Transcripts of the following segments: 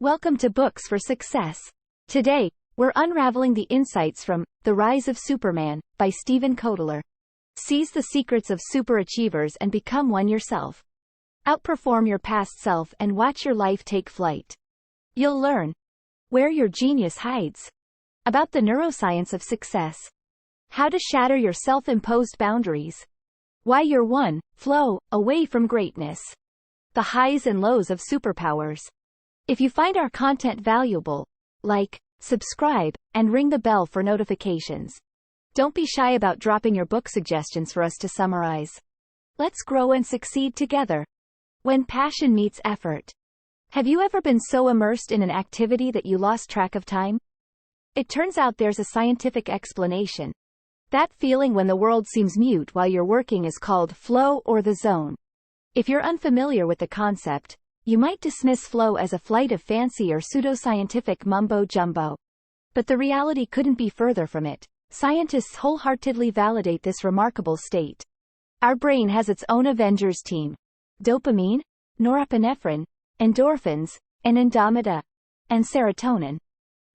Welcome to Books for Success. Today, we're unraveling the insights from The Rise of Superman by Stephen Kotler. Seize the secrets of superachievers and become one yourself. Outperform your past self and watch your life take flight. You'll learn where your genius hides, about the neuroscience of success, how to shatter your self-imposed boundaries, why you're one flow away from greatness, the highs and lows of superpowers. If you find our content valuable, like, subscribe, and ring the bell for notifications. Don't be shy about dropping your book suggestions for us to summarize. Let's grow and succeed together. When passion meets effort. Have you ever been so immersed in an activity that you lost track of time? It turns out there's a scientific explanation. That feeling when the world seems mute while you're working is called flow or the zone. If you're unfamiliar with the concept, you might dismiss flow as a flight of fancy or pseudoscientific mumbo-jumbo. But the reality couldn't be further from it. Scientists wholeheartedly validate this remarkable state. Our brain has its own Avengers team. Dopamine, norepinephrine, endorphins, anandamida, and serotonin.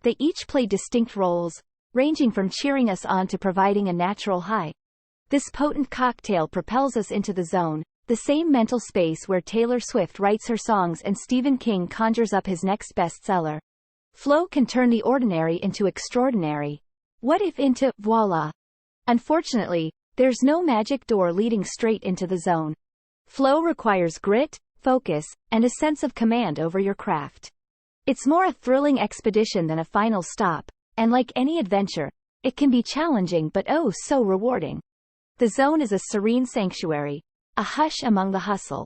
They each play distinct roles, ranging from cheering us on to providing a natural high. This potent cocktail propels us into the zone, the same mental space where Taylor Swift writes her songs and Stephen King conjures up his next bestseller. Flow can turn the ordinary into extraordinary. What if into voila? Unfortunately, there's no magic door leading straight into the zone. Flow requires grit, focus, and a sense of command over your craft. It's more a thrilling expedition than a final stop, and like any adventure, it can be challenging but oh so rewarding. The zone is a serene sanctuary, a hush among the hustle.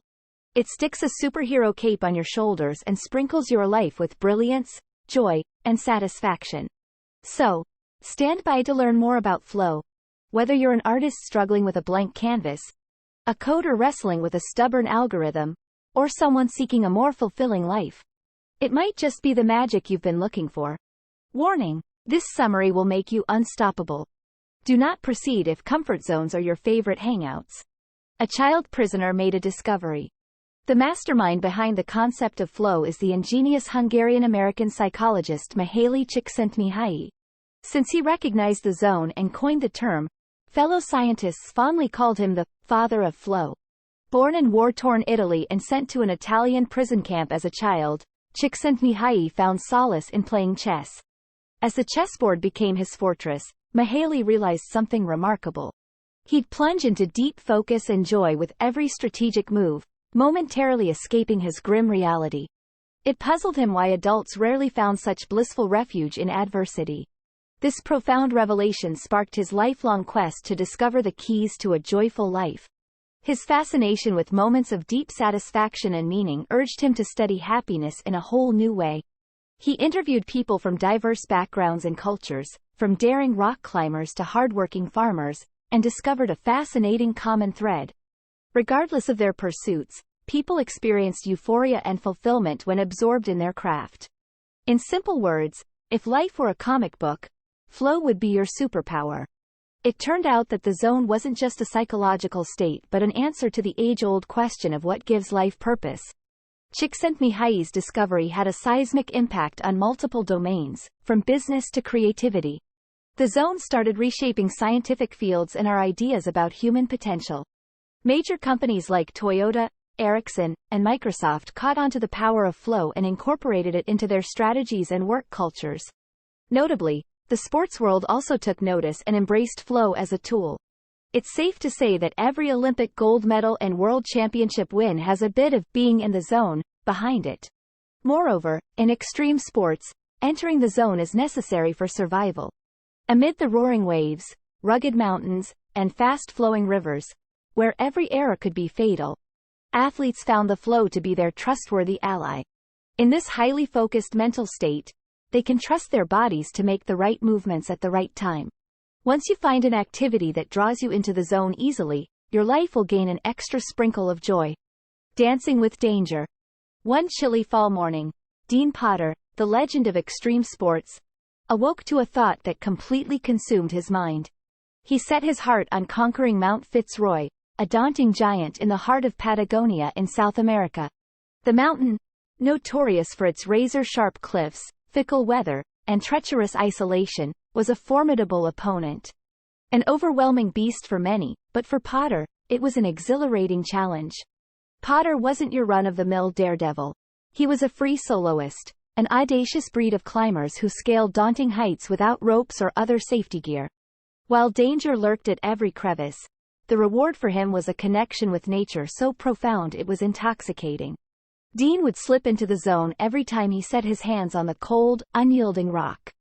It sticks a superhero cape on your shoulders and sprinkles your life with brilliance, joy, and satisfaction. So, stand by to learn more about flow. Whether you're an artist struggling with a blank canvas, a coder wrestling with a stubborn algorithm, or someone seeking a more fulfilling life, it might just be the magic you've been looking for. Warning: this summary will make you unstoppable. Do not proceed if comfort zones are your favorite hangouts. A child prisoner made a discovery. The mastermind behind the concept of flow is the ingenious Hungarian-American psychologist Mihaly Csikszentmihalyi. Since he recognized the zone and coined the term, fellow scientists fondly called him the father of flow. Born in war-torn Italy and sent to an Italian prison camp as a child, Csikszentmihalyi found solace in playing chess. As the chessboard became his fortress, Mihaly realized something remarkable. He'd plunge into deep focus and joy with every strategic move, momentarily escaping his grim reality. It puzzled him why adults rarely found such blissful refuge in adversity. This profound revelation sparked his lifelong quest to discover the keys to a joyful life. His fascination with moments of deep satisfaction and meaning urged him to study happiness in a whole new way. He interviewed people from diverse backgrounds and cultures, from daring rock climbers to hardworking farmers, and discovered a fascinating common thread. Regardless of their pursuits, people experienced euphoria and fulfillment when absorbed in their craft. In simple words, if life were a comic book, flow would be your superpower. It turned out that the zone wasn't just a psychological state but an answer to the age-old question of what gives life purpose. Csikszentmihalyi's discovery had a seismic impact on multiple domains, from business to creativity. The zone started reshaping scientific fields and our ideas about human potential. Major companies like Toyota, Ericsson, and Microsoft caught on to the power of flow and incorporated it into their strategies and work cultures. Notably, the sports world also took notice and embraced flow as a tool. It's safe to say that every Olympic gold medal and world championship win has a bit of being in the zone behind it. Moreover, in extreme sports, entering the zone is necessary for survival. Amid the roaring waves, rugged mountains, and fast-flowing rivers, where every error could be fatal, athletes found the flow to be their trustworthy ally. In this highly focused mental state, they can trust their bodies to make the right movements at the right time. Once you find an activity that draws you into the zone easily, your life will gain an extra sprinkle of joy. Dancing with danger. One chilly fall morning, Dean Potter, the legend of extreme sports, awoke to a thought that completely consumed his mind. He set his heart on conquering Mount Fitzroy, a daunting giant in the heart of Patagonia in South America. The mountain, notorious for its razor-sharp cliffs, fickle weather, and treacherous isolation, was a formidable opponent. An overwhelming beast for many, but for Potter, it was an exhilarating challenge. Potter wasn't your run-of-the-mill daredevil. He was a free soloist, an audacious breed of climbers who scaled daunting heights without ropes or other safety gear. While danger lurked at every crevice, the reward for him was a connection with nature so profound it was intoxicating. Dean would slip into the zone every time he set his hands on the cold, unyielding rock.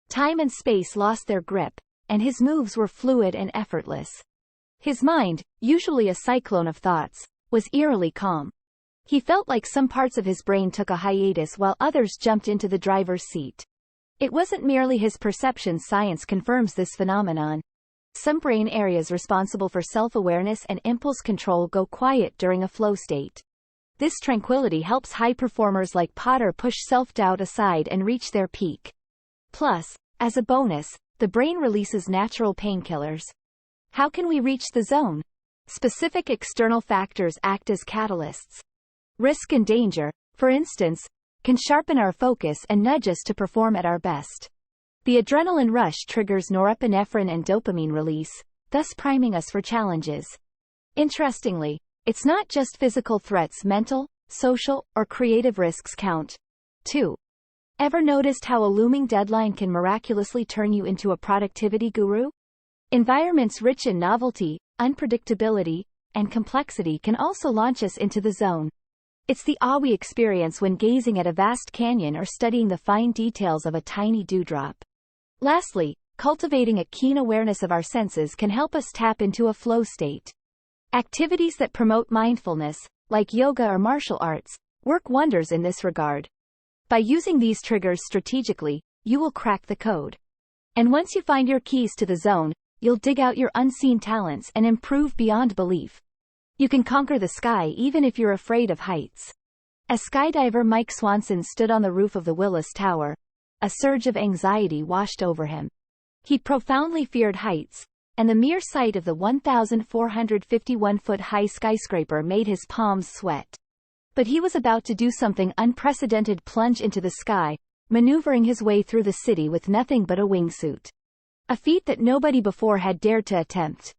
Time and space lost their grip, and his moves were fluid and effortless. His mind, usually a cyclone of thoughts, was eerily calm. He felt like some parts of his brain took a hiatus while others jumped into the driver's seat. It wasn't merely his perception. Science confirms this phenomenon. Some brain areas responsible for self-awareness and impulse control go quiet during a flow state. This tranquility helps high performers like Potter push self-doubt aside and reach their peak. Plus, as a bonus, the brain releases natural painkillers. How can we reach the zone? Specific external factors act as catalysts. Risk and danger, for instance, can sharpen our focus and nudge us to perform at our best. The adrenaline rush triggers norepinephrine and dopamine release, thus priming us for challenges. Interestingly, it's not just physical threats. Mental, social, or creative risks count, too. Ever noticed how a looming deadline can miraculously turn you into a productivity guru? Environments rich in novelty, unpredictability, and complexity can also launch us into the zone. It's the awe we experience when gazing at a vast canyon or studying the fine details of a tiny dewdrop. Lastly, cultivating a keen awareness of our senses can help us tap into a flow state. Activities that promote mindfulness, like yoga or martial arts, work wonders in this regard. By using these triggers strategically, you will crack the code. And once you find your keys to the zone, you'll dig out your unseen talents and improve beyond belief. You can conquer the sky even if you're afraid of heights. As skydiver Mike Swanson stood on the roof of the Willis Tower, a surge of anxiety washed over him. He profoundly feared heights, and the mere sight of the 1,451-foot-high skyscraper made his palms sweat. But he was about to do something unprecedented: plunge into the sky, maneuvering his way through the city with nothing but a wingsuit. A feat that nobody before had dared to attempt.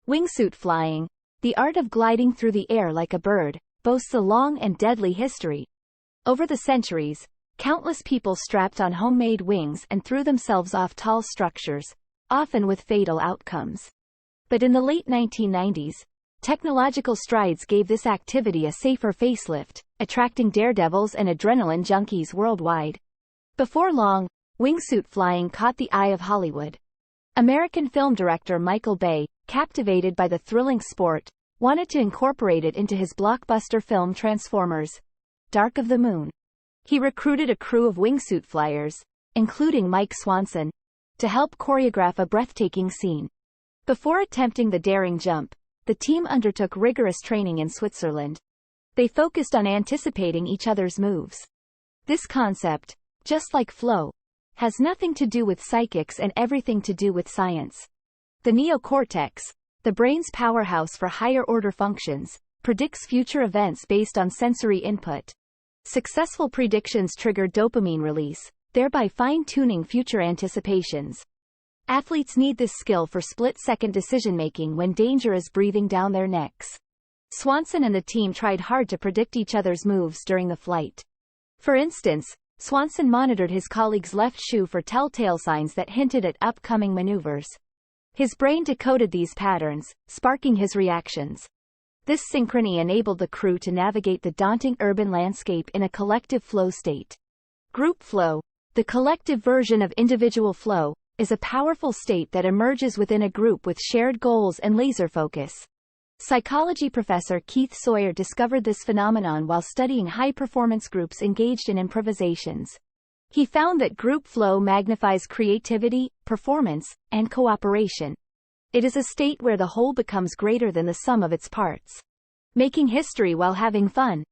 Wingsuit flying, the art of gliding through the air like a bird, boasts a long and deadly history. Over the centuries, countless people strapped on homemade wings and threw themselves off tall structures, often with fatal outcomes. But in the late 1990s, technological strides gave this activity a safer facelift, attracting daredevils and adrenaline junkies worldwide. Before long, wingsuit flying caught the eye of Hollywood. American film director Michael Bay, captivated by the thrilling sport, wanted to incorporate it into his blockbuster film Transformers: Dark of the Moon. He recruited a crew of wingsuit flyers, including Mike Swanson, to help choreograph a breathtaking scene. Before attempting the daring jump, the team undertook rigorous training in Switzerland. They focused on anticipating each other's moves. This concept, just like flow, has nothing to do with psychics and everything to do with science. The neocortex, the brain's powerhouse for higher-order functions, predicts future events based on sensory input. Successful predictions trigger dopamine release, thereby fine-tuning future anticipations. Athletes need this skill for split-second decision-making when danger is breathing down their necks. Swanson and the team tried hard to predict each other's moves during the flight. For instance, Swanson monitored his colleague's left shoe for telltale signs that hinted at upcoming maneuvers. His brain decoded these patterns, sparking his reactions. This synchrony enabled the crew to navigate the daunting urban landscape in a collective flow state. Group flow, the collective version of individual flow, is a powerful state that emerges within a group with shared goals and laser focus. Psychology professor Keith Sawyer discovered this phenomenon while studying high-performance groups engaged in improvisations. He found that group flow magnifies creativity, performance, and cooperation. It is a state where the whole becomes greater than the sum of its parts. Making history while having fun.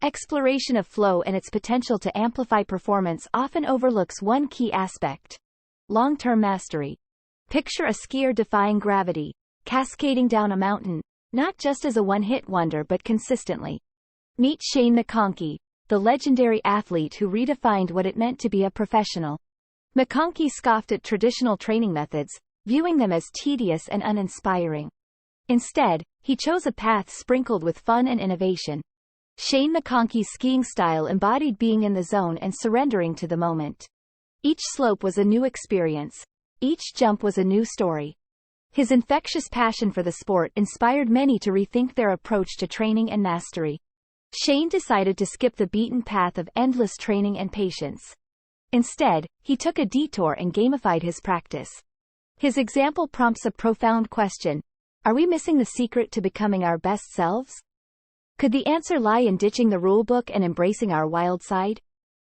Exploration of flow and its potential to amplify performance often overlooks one key aspect: long-term mastery. Picture a skier defying gravity, cascading down a mountain, not just as a one-hit wonder but consistently. Meet Shane McConkey, the legendary athlete who redefined what it meant to be a professional. McConkey scoffed at traditional training methods, viewing them as tedious and uninspiring. Instead, he chose a path sprinkled with fun and innovation. Shane McConkey's skiing style embodied being in the zone and surrendering to the moment. Each slope was a new experience. Each jump was a new story. His infectious passion for the sport inspired many to rethink their approach to training and mastery. Shane decided to skip the beaten path of endless training and patience. Instead, he took a detour and gamified his practice. His example prompts a profound question. Are we missing the secret to becoming our best selves? Could the answer lie in ditching the rulebook and embracing our wild side?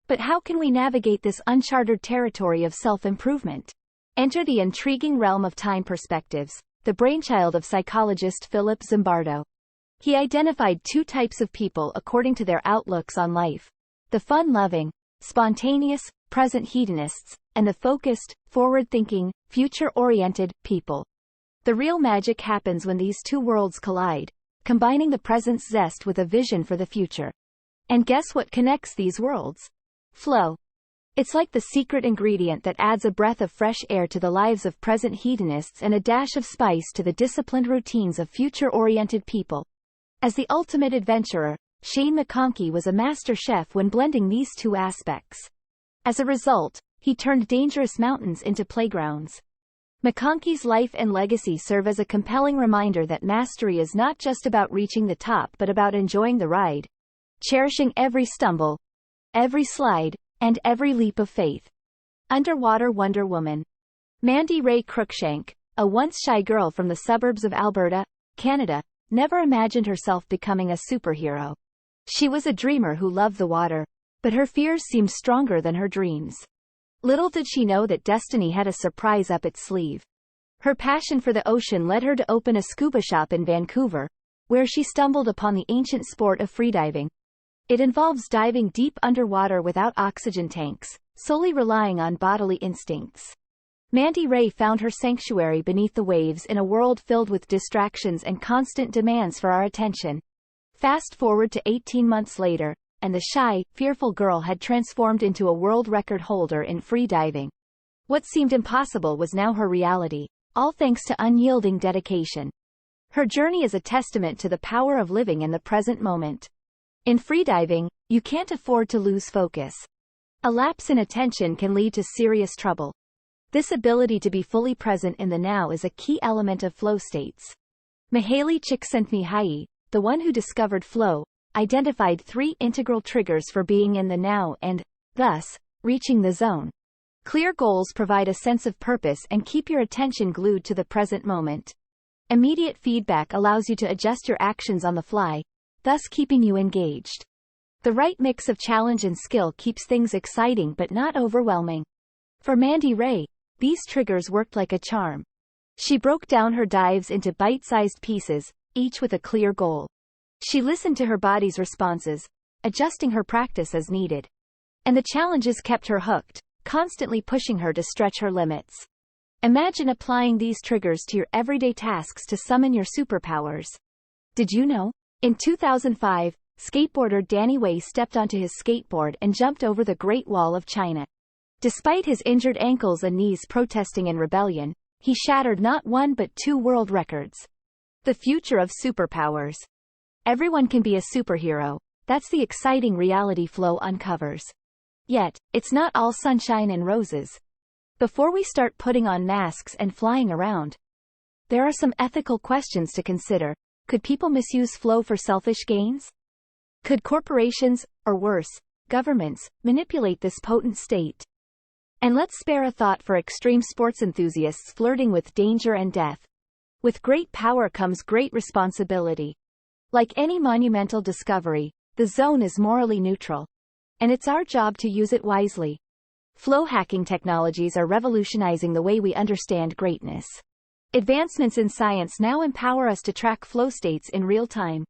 But how can we navigate this uncharted territory of self-improvement? Enter the intriguing realm of time perspectives, the brainchild of psychologist Philip Zimbardo. He identified two types of people according to their outlooks on life: the fun-loving, spontaneous, present hedonists, and the focused, forward-thinking, future-oriented people. The real magic happens when these two worlds collide, combining the present's zest with a vision for the future. And guess what connects these worlds? Flow. It's like the secret ingredient that adds a breath of fresh air to the lives of present hedonists and a dash of spice to the disciplined routines of future-oriented people. As the ultimate adventurer, Shane McConkey was a master chef when blending these two aspects. As a result, he turned dangerous mountains into playgrounds. McConkey's life and legacy serve as a compelling reminder that mastery is not just about reaching the top but about enjoying the ride, cherishing every stumble, every slide, and every leap of faith. Underwater Wonder Woman. Mandy Ray Cruikshank, a once shy girl from the suburbs of Alberta, Canada, never imagined herself becoming a superhero. She was a dreamer who loved the water, but her fears seemed stronger than her dreams. Little did she know that destiny had a surprise up its sleeve. Her passion for the ocean led her to open a scuba shop in Vancouver, where she stumbled upon the ancient sport of freediving. It involves diving deep underwater without oxygen tanks, solely relying on bodily instincts. Mandy Ray found her sanctuary beneath the waves in a world filled with distractions and constant demands for our attention. Fast forward to 18 months later, and the shy, fearful girl had transformed into a world record holder in free diving. What seemed impossible was now her reality, all thanks to unyielding dedication. Her journey is a testament to the power of living in the present moment. In freediving, you can't afford to lose focus. A lapse in attention can lead to serious trouble. This ability to be fully present in the now is a key element of flow states. Mihaly Csikszentmihalyi, the one who discovered flow, identified 3 integral triggers for being in the now and, thus, reaching the zone. Clear goals provide a sense of purpose and keep your attention glued to the present moment. Immediate feedback allows you to adjust your actions on the fly, thus keeping you engaged. The right mix of challenge and skill keeps things exciting but not overwhelming. For Mandy Ray, these triggers worked like a charm. She broke down her dives into bite-sized pieces, each with a clear goal. She listened to her body's responses, adjusting her practice as needed. And the challenges kept her hooked, constantly pushing her to stretch her limits. Imagine applying these triggers to your everyday tasks to summon your superpowers. Did you know? In 2005, skateboarder Danny Way stepped onto his skateboard and jumped over the Great Wall of China. Despite his injured ankles and knees protesting in rebellion, he shattered not 1 but 2 world records. The future of superpowers. Everyone can be a superhero. That's the exciting reality flow uncovers. Yet, it's not all sunshine and roses. Before we start putting on masks and flying around, there are some ethical questions to consider. Could people misuse flow for selfish gains? Could corporations, or worse, governments, manipulate this potent state? And let's spare a thought for extreme sports enthusiasts flirting with danger and death. With great power comes great responsibility. Like any monumental discovery, the zone is morally neutral. And it's our job to use it wisely. Flow hacking technologies are revolutionizing the way we understand greatness. Advancements in science now empower us to track flow states in real time.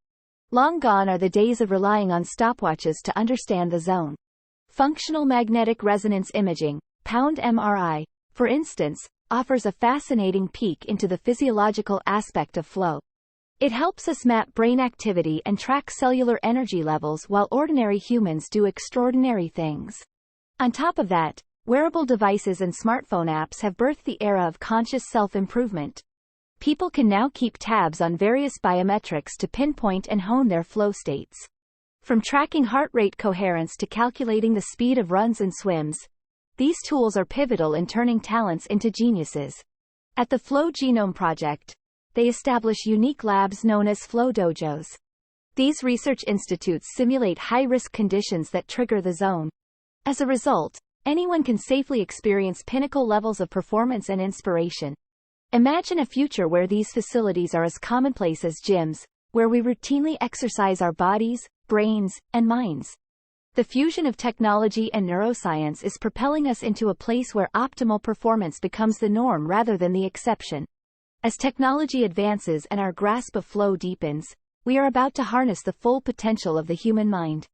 Long gone are the days of relying on stopwatches to understand the zone. Functional magnetic resonance imaging, pound MRI, for instance, offers a fascinating peek into the physiological aspect of flow. It helps us map brain activity and track cellular energy levels while ordinary humans do extraordinary things. On top of that, wearable devices and smartphone apps have birthed the era of conscious self-improvement. People can now keep tabs on various biometrics to pinpoint and hone their flow states. From tracking heart rate coherence to calculating the speed of runs and swims, these tools are pivotal in turning talents into geniuses. At the Flow Genome Project, they establish unique labs known as flow dojos. These research institutes simulate high-risk conditions that trigger the zone. As a result, anyone can safely experience pinnacle levels of performance and inspiration. Imagine a future where these facilities are as commonplace as gyms, where we routinely exercise our bodies, brains, and minds. The fusion of technology and neuroscience is propelling us into a place where optimal performance becomes the norm rather than the exception. As technology advances and our grasp of flow deepens, we are about to harness the full potential of the human mind.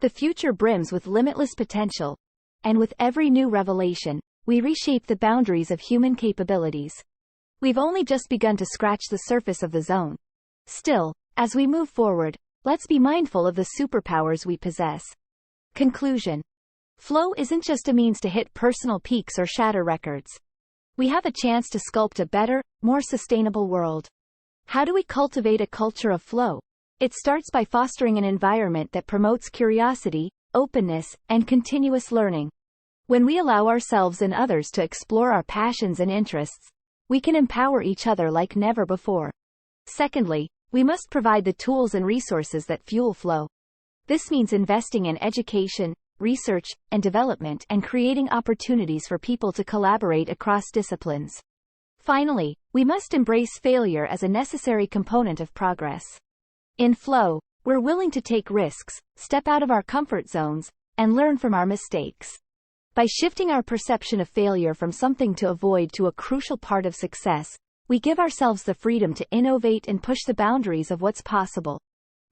The future brims with limitless potential, and with every new revelation, we reshape the boundaries of human capabilities. We've only just begun to scratch the surface of the zone. Still, as we move forward, let's be mindful of the superpowers we possess. Conclusion. Flow isn't just a means to hit personal peaks or shatter records. We have a chance to sculpt a better, more sustainable world. How do we cultivate a culture of flow? It starts by fostering an environment that promotes curiosity, openness, and continuous learning. When we allow ourselves and others to explore our passions and interests, we can empower each other like never before. Secondly, we must provide the tools and resources that fuel flow. This means investing in education, research, and development and creating opportunities for people to collaborate across disciplines. Finally, we must embrace failure as a necessary component of progress. In flow, we're willing to take risks, step out of our comfort zones, and learn from our mistakes. By shifting our perception of failure from something to avoid to a crucial part of success, we give ourselves the freedom to innovate and push the boundaries of what's possible.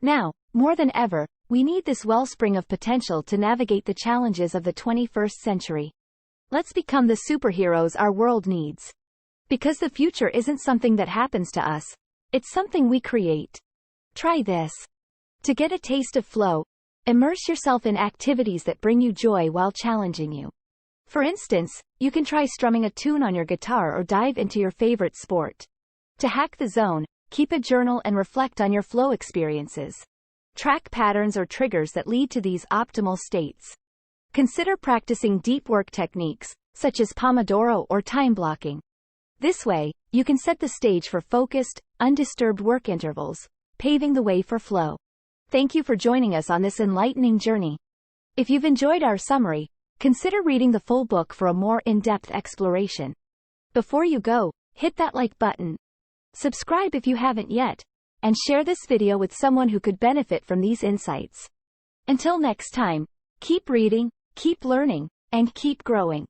Now, more than ever, we need this wellspring of potential to navigate the challenges of the 21st century. Let's become the superheroes our world needs. Because the future isn't something that happens to us, it's something we create. Try this. To get a taste of flow, immerse yourself in activities that bring you joy while challenging you. For instance, you can try strumming a tune on your guitar or dive into your favorite sport. To hack the zone, keep a journal and reflect on your flow experiences. Track patterns or triggers that lead to these optimal states. Consider practicing deep work techniques, such as Pomodoro or time blocking. This way, you can set the stage for focused, undisturbed work intervals, paving the way for flow. Thank you for joining us on this enlightening journey. If you've enjoyed our summary, consider reading the full book for a more in-depth exploration. Before you go, hit that like button. Subscribe if you haven't yet, and share this video with someone who could benefit from these insights. Until next time, keep reading, keep learning, and keep growing.